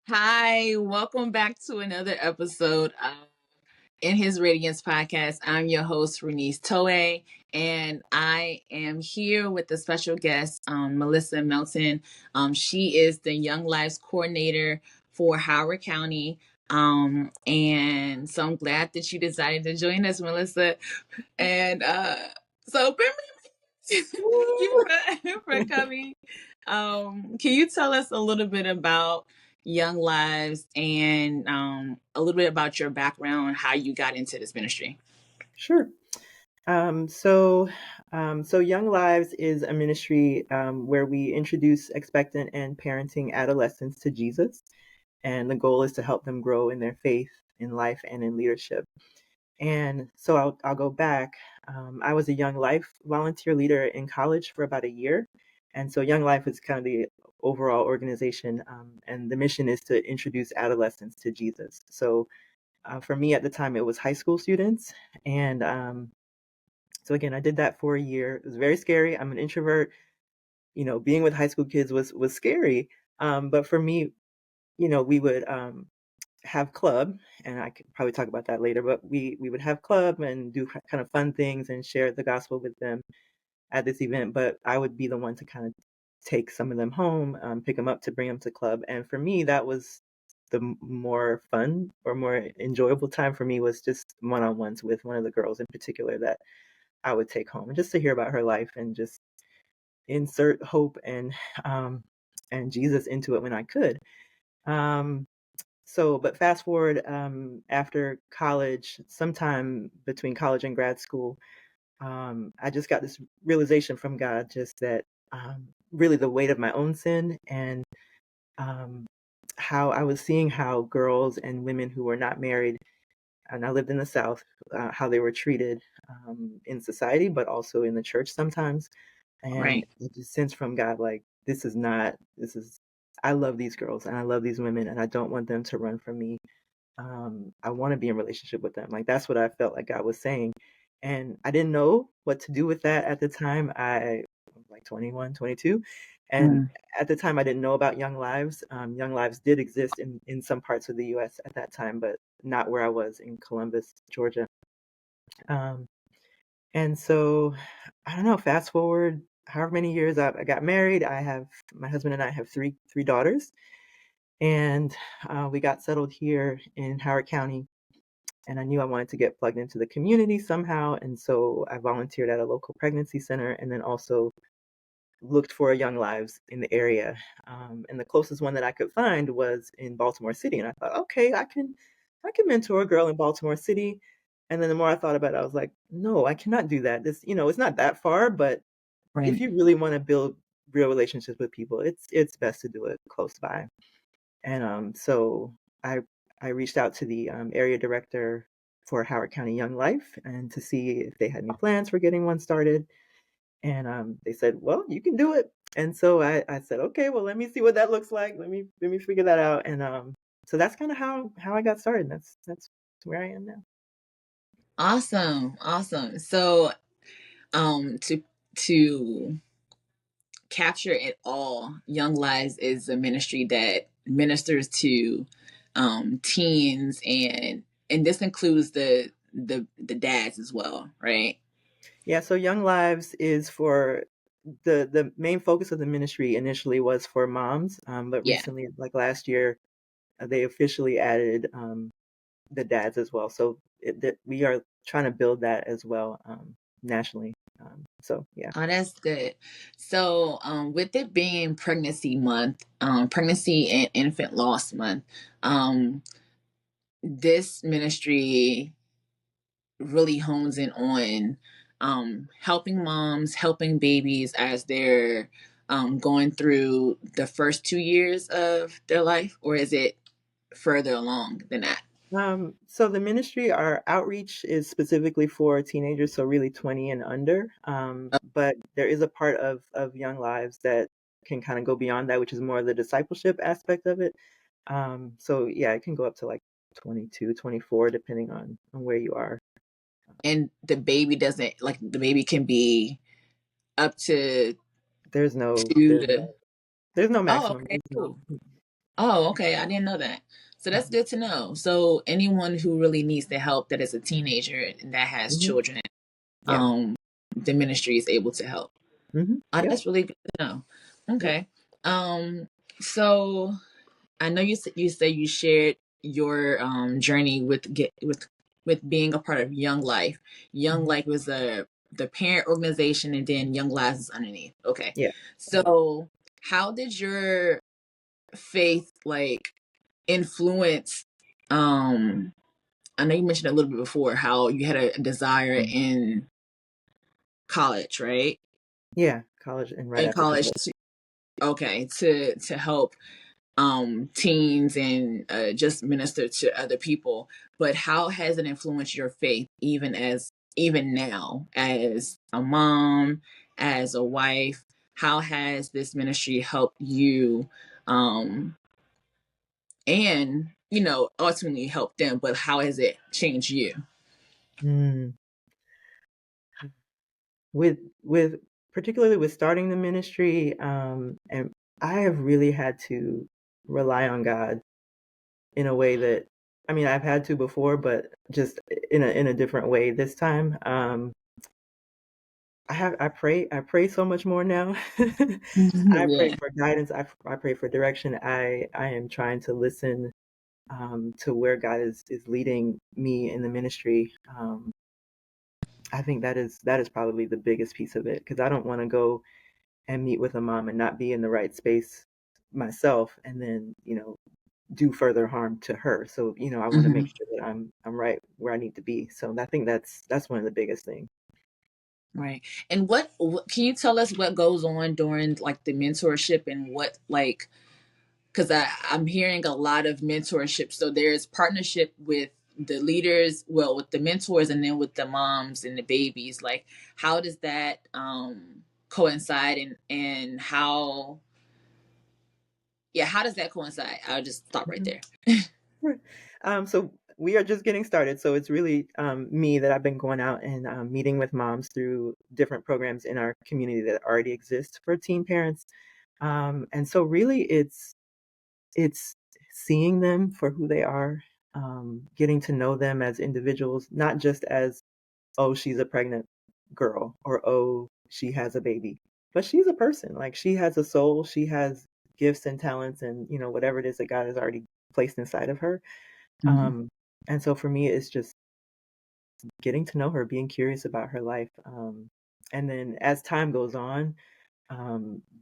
Hi, welcome back to another episode of In His Radiance podcast. I'm your host, Renice Toei, and I am here with a special guest, Melissa Melton. She is the Young Lives Coordinator for Howard County. And so I'm glad that you decided to join us, Melissa. And so thank you for coming. Can you tell us a little bit about Young Lives and a little bit about your background, how you got into this ministry? Sure. Um, so, so Young Lives is a ministry where we introduce expectant and parenting adolescents to Jesus, and the goal is to help them grow in their faith, in life, and in leadership. And so I'll go back. I was a Young Life volunteer leader in college for about a year, and so Young Life is kind of the overall organization, and the mission is to introduce adolescents to Jesus. So for me at the time, it was high school students, and so again, I did that for a year. It was very scary. I'm an introvert. Being with high school kids was scary. But for me, we would have club, and I could probably talk about that later. But we would have club and do kind of fun things and share the gospel with them at this event. But I would be the one to kind of take some of them home, pick them up to bring them to club. And for me, that was the more fun or more enjoyable time for me was just one-on-ones with one of the girls in particular that I would take home, just to hear about her life and just insert hope and Jesus into it when I could. Um, but fast forward after college, sometime between college and grad school, I just got this realization from God, just that really the weight of my own sin and um, how I was seeing how girls and women who were not married, and I lived in the South, how they were treated in society, but also in the church sometimes. And Right. I just sense from God, like, this is not, this is, I love these girls and I love these women and I don't want them to run from me. I want to be in relationship with them. Like, that's what I felt like God was saying. And I didn't know what to do with that at the time. I was like 21, 22. And Mm. at the time, I didn't know about Young Lives. Young Lives did exist in some parts of the US at that time, but not where I was in Columbus, Georgia. Um, and so, I don't know, fast forward however many years I got married. My husband and I have three daughters, and we got settled here in Howard County. And I knew I wanted to get plugged into the community somehow. And so I volunteered at a local pregnancy center and then also looked for Young Lives in the area. And the closest one that I could find was in Baltimore City. And I thought, okay, I can mentor a girl in Baltimore City. And then the more I thought about it, I was like, no, I cannot do that. It's not that far, but if Right. you really want to build real relationships with people, it's best to do it close by. And so I I reached out to the area director for Howard County Young Life and to see if they had any plans for getting one started. And they said, "Well, you can do it." And so I said, "Okay, well, let me see what that looks like. Let me figure that out." And so that's kind of how I got started. That's where I am now. Awesome. Awesome. So to capture it all, Young Lives is a ministry that ministers to teens, and this includes the dads as well, right? Yeah. So Young Lives is for the main focus of the ministry initially was for moms, but Yeah. recently, like last year, they officially added the dads as well. So we are trying to build that as well nationally. So yeah. Oh, that's good. So, with it being pregnancy month, pregnancy and infant loss month, um, this ministry really hones in on helping moms, helping babies as they're going through the first 2 years of their life, or is it further along than that? So the ministry, our outreach is specifically for teenagers, so really 20 and under. But there is a part of Young Lives that can kind of go beyond that, which is more the discipleship aspect of it. So yeah, it can go up to like 22, 24, depending on where you are. And the baby doesn't like the baby can be up to There's no two there's to. no there's no Oh, maximum. okay, cool. Oh, okay. I didn't know that. So that's good to know. So anyone who really needs the help that is a teenager and that has Hmm. children, Yeah. um, the ministry is able to help. Hmm. Yep. That's really good to know. Yep. Okay. Um, so I know you say you shared your journey with being a part of Young Life. Young Hmm. Life was the parent organization, and then Young Lives is underneath. Okay. Yeah. So how did your faith like influence I know you mentioned a little bit before how you had a desire Mhm. in college, right? Yeah. College and right In after college college. okay, to help teens and just minister to other people. But how has it influenced your faith even now as a mom, as a wife? How has this ministry helped you um and ultimately help them, but how has it changed you? Mm. With particularly with starting the ministry, and I have really had to rely on God in a way that, I mean, I've had to before, but just in a different way this time. I pray so much more now. I pray Yeah. for guidance. I pray for direction. I am trying to listen to where God is leading me in the ministry. I think that is probably the biggest piece of it, because I don't want to go and meet with a mom and not be in the right space myself, and then do further harm to her. So I want to Hmm. make sure that I'm right where I need to be. So I think that's one of the biggest things. Right. And what can you tell us what goes on during like the mentorship and what like because I'm hearing a lot of mentorship. So there's partnership with the leaders, well, with the mentors, and then with the moms and the babies. Like, how does that coincide, and how does that coincide? I'll just stop right Mhm. there. Sure. So we are just getting started. So it's really me that I've been going out and meeting with moms through different programs in our community that already exist for teen parents. And so really it's seeing them for who they are, getting to know them as individuals, not just as, oh, she's a pregnant girl, or oh, she has a baby, but she's a person. Like, she has a soul, she has gifts and talents, and whatever it is that God has already placed inside of her. Hmm. Um, and so for me, it's just getting to know her, being curious about her life. And then as time goes on,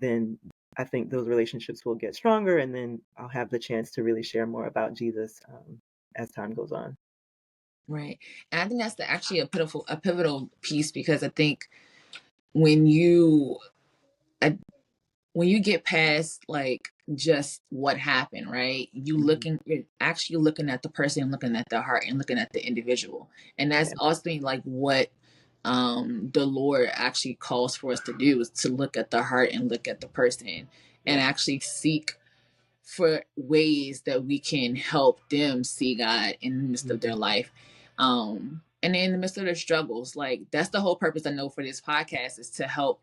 then I think those relationships will get stronger, and then I'll have the chance to really share more about Jesus as time goes on. Right. And I think that's actually a pivotal piece because I think when you I, when you get past like just what happened, right? Mhm. You're actually looking at the person, looking at the heart, and looking at the individual, and that's Yeah. also like what the Lord actually calls for us to do is to look at the heart and look at the person, and Yeah. actually seek for ways that we can help them see God in the midst of their Mhm. life. And in the midst of their struggles, like that's the whole purpose I know for this podcast is to help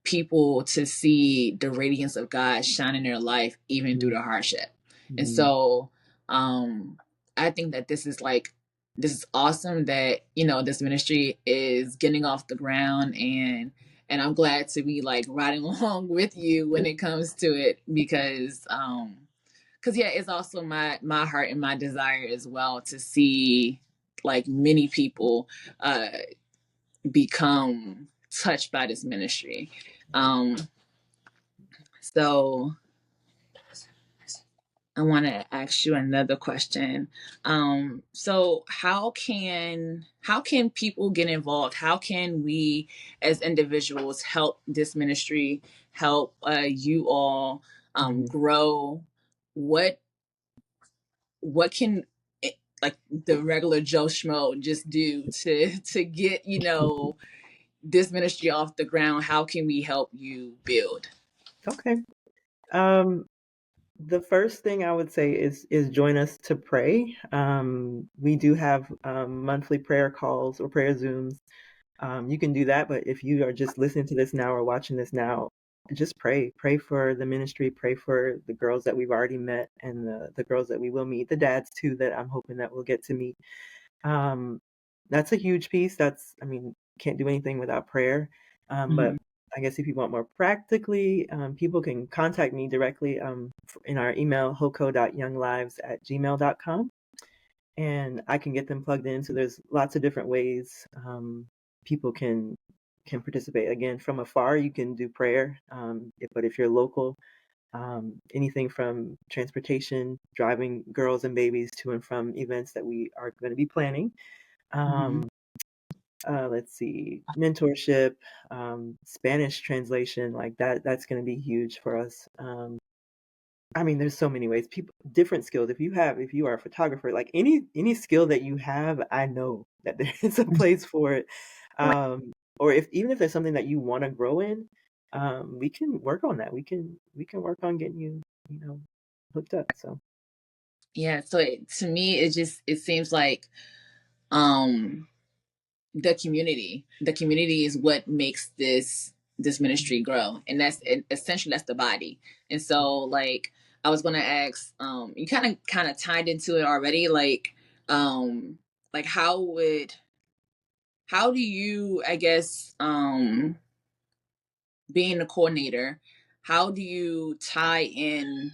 people to see the radiance of God shine in their life, even through Mhm. the hardship. And Mhm. so, I think that this is awesome that this ministry is getting off the ground, and I'm glad to be like riding along with you when it comes to it because yeah, it's also my heart and my desire as well to see like many people uh become touched by this ministry. Um, so I want to ask you another question. So how can people get involved? How can we as individuals help this ministry, help you all Mhm. grow? What what can like the regular Joe Schmo just do to get this ministry off the ground? How can we help you build? Okay. Um, the first thing I would say is join us to pray. We do have monthly prayer calls or prayer Zooms. You can do that, but if you are just listening to this now or watching this now, just pray for the ministry, pray for the girls that we've already met and the girls that we will meet, the dads too that I'm hoping that we'll get to meet. Um, that's a huge piece. I mean, can't do anything without prayer. But Mhm. I guess if you want more practically, people can contact me directly in our email, hoko.younglives@gmail.com, and I can get them plugged in. So there's lots of different ways people can participate. Again, from afar, you can do prayer, but if you're local, anything from transportation, driving girls and babies to and from events that we are going to be planning. Mhm. Um, let's see, mentorship, Spanish translation, like that's going to be huge for us. I mean, there's so many ways. People, different skills. If you are a photographer, like any skill that you have, I know that there is a place for it. Right. Or if even if there's something that you want to grow in, we can work on that. We can work on getting you, you know, hooked up. So Yeah. So to me, it seems like um the community is what makes this ministry grow, and essentially that's the body. And so like I was going to ask, you kind of tied into it already, um like how do you, I guess, being a coordinator, how do you tie in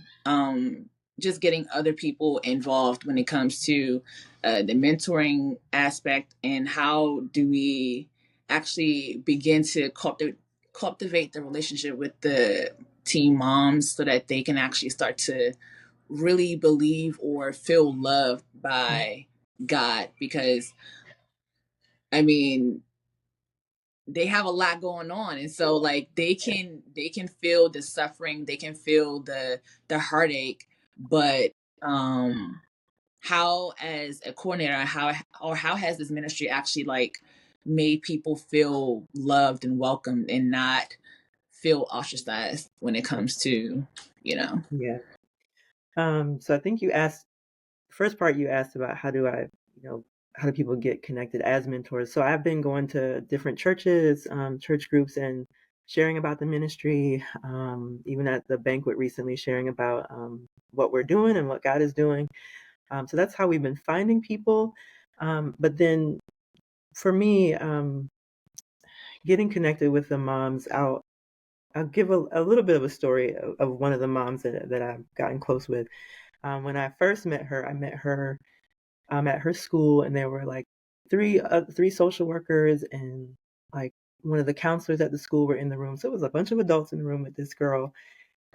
just getting other people involved when it comes to the mentoring aspect, and how do we actually begin to cultivate the relationship with the teen moms so that they can actually start to really believe or feel loved by God? Because I mean, they have a lot going on, and so like they can feel the suffering, they can feel the heartache, but um how, as a coordinator, how has this ministry actually like made people feel loved and welcomed and not feel ostracized when it comes to, you know. yeah. So I think you asked first part you asked about you know, how do people get connected as mentors? So I've been going to different churches, church groups, and sharing about the ministry. Even at the banquet recently, sharing about what we're doing and what God is doing. So that's how we've been finding people. But then for me, getting connected with the moms, I'll give a little bit of a story of one of the moms that I've gotten close with. When I first met her, I met her at her school, and there were like three social workers and like one of the counselors at the school were in the room. So it was a bunch of adults in the room with this girl.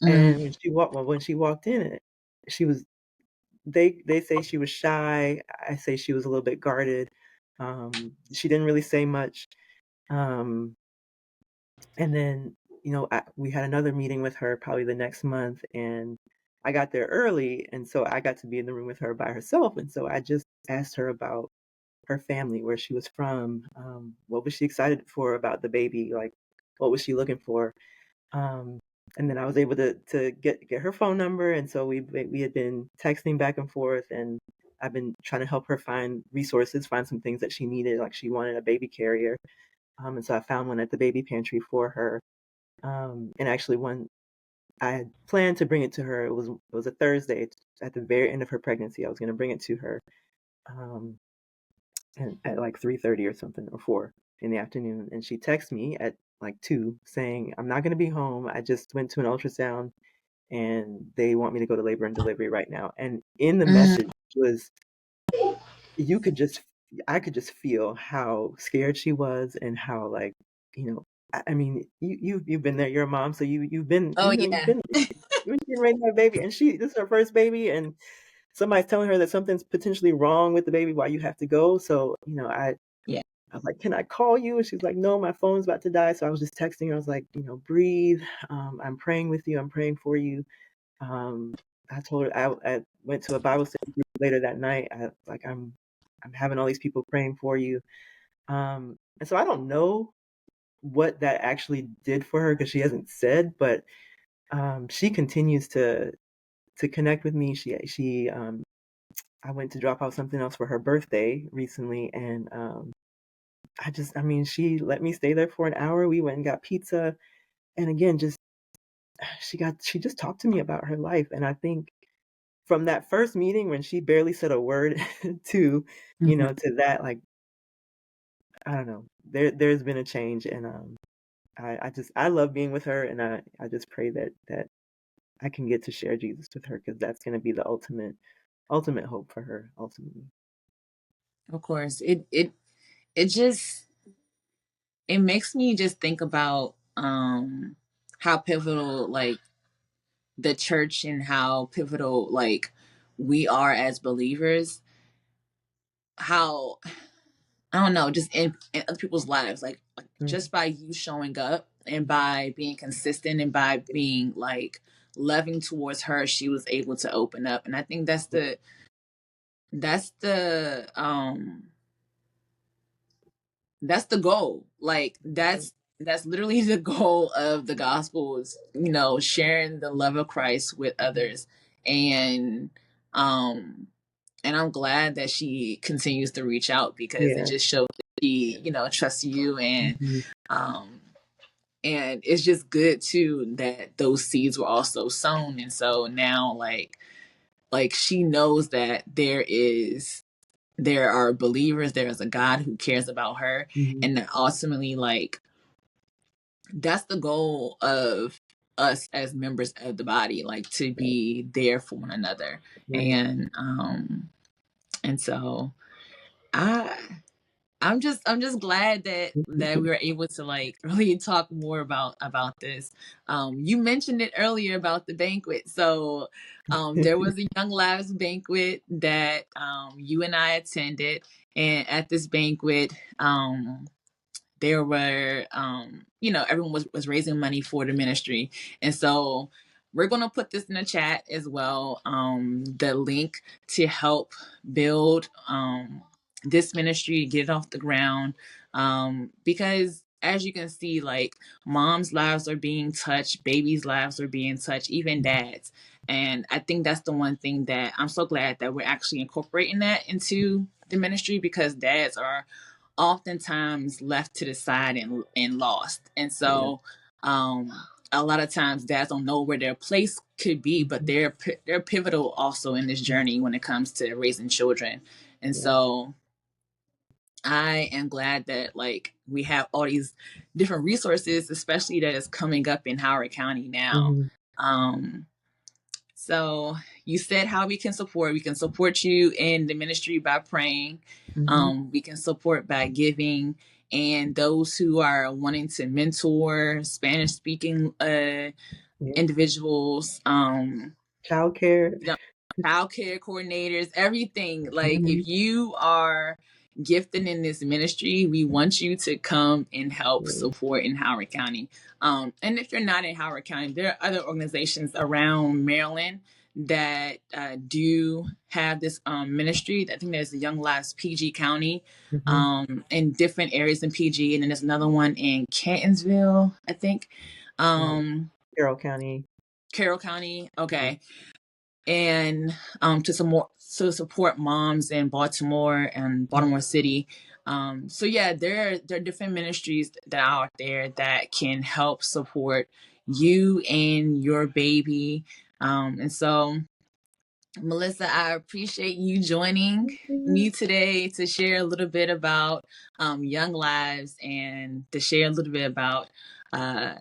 And Mm. when she walked in, she was they say she was shy. I say she was a little bit guarded. She didn't really say much. Um, and then we had another meeting with her probably the next month, and I got there early, and so I got to be in the room with her by herself. And so I just asked her about her family, where she was from, what was she excited for about the baby, like what was she looking for. Um, and then I was able to get her phone number, and so we had been texting back and forth, and I've been trying to help her find resources, find some things that she needed, like she wanted a baby carrier, and so I found one at the baby pantry for her. And actually, one I had planned to bring it to her. It was a Thursday at the very end of her pregnancy. I was going to bring it to her, um, and at like 3:30 or something, or 4 in the afternoon, and she texted me at like 2 saying, "I'm not going to be home. I just went to an ultrasound and they want me to go to labor and delivery right now." And in the Mm. message was you could just I could just feel how scared she was and how like, I mean, you've been there. You're a mom, so you've been, Oh you've yeah. been getting ready to have a baby, and this is her first baby, and somebody's telling her that something's potentially wrong with the baby while you have to go. So, Yeah. I was like, "Can I call you?" And she's like, "No, my phone's about to die." So I was just texting her. I was like, "Breathe. I'm praying with you. I'm praying for you." Um, I told her I went to a Bible study group later that night. I'm having all these people praying for you. And so I don't know what that actually did for her because she hasn't said, but she continues to connect with me. I went to drop off something else for her birthday recently, and I mean, she let me stay there for an hour. We went and got pizza, and again, just she just talked to me about her life, and I think from that first meeting when she barely said a word to, Mhm. to that, like, I don't know, there's been a change, and I love being with her, and I just pray that I can get to share Jesus with her, because that's going to be the ultimate hope for her ultimately. Of course, it just it makes me just think about how pivotal like the church and how pivotal like we are as believers. How I don't know, just in other people's lives, like Mm, just by you showing up and by being consistent and by being like loving towards her, she was able to open up, and I think that's the that's the goal. Like that's literally the goal of the gospel is, sharing the love of Christ with mhm. others. And um and I'm glad that she continues to reach out because it Yeah. just shows that she, trusts you. Mhm. Um and it's just good too that those seeds were also sown. And so now like she knows that there are believers, there is a God who cares about her, Mhm. and that ultimately like that's the goal of us as members of the body, like to Right. be there for one another. Right. And so I I'm just glad that we were able to like really talk more about this. You mentioned it earlier about the banquet. So there was a Young Lives banquet that you and I attended, and at this banquet, there were everyone was raising money for the ministry. And so we're going to put this in the chat as well, the link to help build this ministry, get it off the ground, because as you can see, like moms lives are being touched, babies lives are being touched, even dads. And I think that's the one thing that I'm so glad that we're actually incorporating that into the ministry, because dads are oftentimes left to the side and lost. And Yeah. so um, a lot of times dads don't know where their place could be, but Mhm. they're pivotal also in this Mhm. journey when it comes to raising children. And Yeah. so I am glad that like we have all these different resources, especially that is coming up in Howard County now. Mhm. Um, so you said how we can support. We can support you in the ministry by praying. Mhm. We can support by giving. And those who are wanting to mentor Spanish speaking Yeah. individuals, Childcare. child care coordinators, everything. Like Mhm. if you are gifted in this ministry, we want you to come and help Yeah. support in Howard County. And if you're not in Howard County, there are other organizations around Maryland that do have this ministry. I think there's the Young Lives PG County, Mhm. in different areas in PG, and then there's another one in Cantonsville, I think. Yeah. Um, Carroll County. Carroll County. Yeah. Okay. And to support moms in Baltimore and Mhm. Baltimore City. So yeah, there are different ministries that are out there that can help support you and your baby. And so Melissa, I appreciate you joining Mhm. me today to share a little bit about Young Lives and to share a little bit about uh,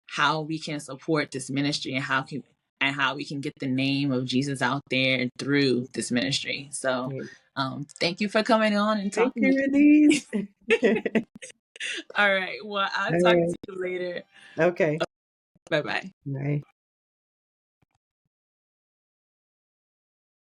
how we can support this ministry and how we can get the name of Jesus out there through this ministry. So, Yeah. thank you for coming on and Thank talking you, with me. Renise. All right. Well, I'll All talk to right. you later. Okay. Bye bye. Bye.